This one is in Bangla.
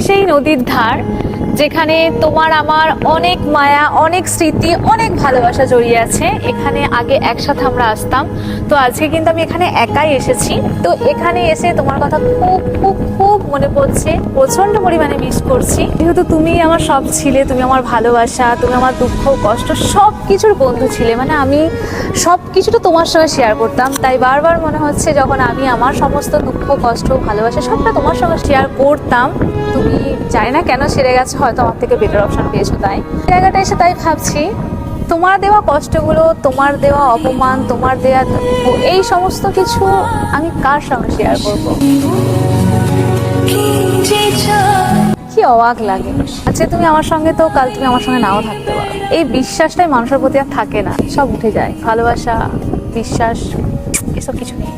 সেই নদীর ধার যেখানে তোমার আমার অনেক মায়া, অনেক স্মৃতি, অনেক ভালোবাসা জড়িয়ে আছে। এখানে আগে একসাথে আমরা আসতাম, তো আজকে কিন্তু আমি এখানে একাই এসেছি। তো এখানে এসে তোমার কথা খুব খুব খুব মনে পড়ছে, প্রচন্ড পরিমাণে মিস করছি। যেহেতু তুমি আমার সব ছিলে, তুমি আমার ভালোবাসা, তুমি আমার দুঃখ কষ্ট সব কিছুর বন্ধু ছিলে, মানে আমি সব কিছুটা তোমার সঙ্গে শেয়ার করতাম। তাই বারবার মনে হচ্ছে যখন আমি আমার সমস্ত দুঃখ কষ্ট ভালোবাসা সবটা তোমার সঙ্গে শেয়ার করতাম, তুমি জানি না কেন সেরে গেছো, হয়তো আমার থেকে বেটার অপশন পেয়েছো। তাই জায়গাটা এসে তাই ভাবছি তোমার দেওয়া কষ্টগুলো, তোমার দেওয়া অপমান, তোমার দেওয়া দুঃখ, এই সমস্ত কিছু আমি কার সঙ্গে শেয়ার করবো। কি অবাক লাগে, আজকে তুমি আমার সঙ্গে, তো কাল তুমি আমার সঙ্গে নাও থাকতে পারো। এই বিশ্বাসটাই মানুষের প্রতি আর থাকে না, সব উঠে যায়। ভালোবাসা, বিশ্বাস, এসব কিছু নেই।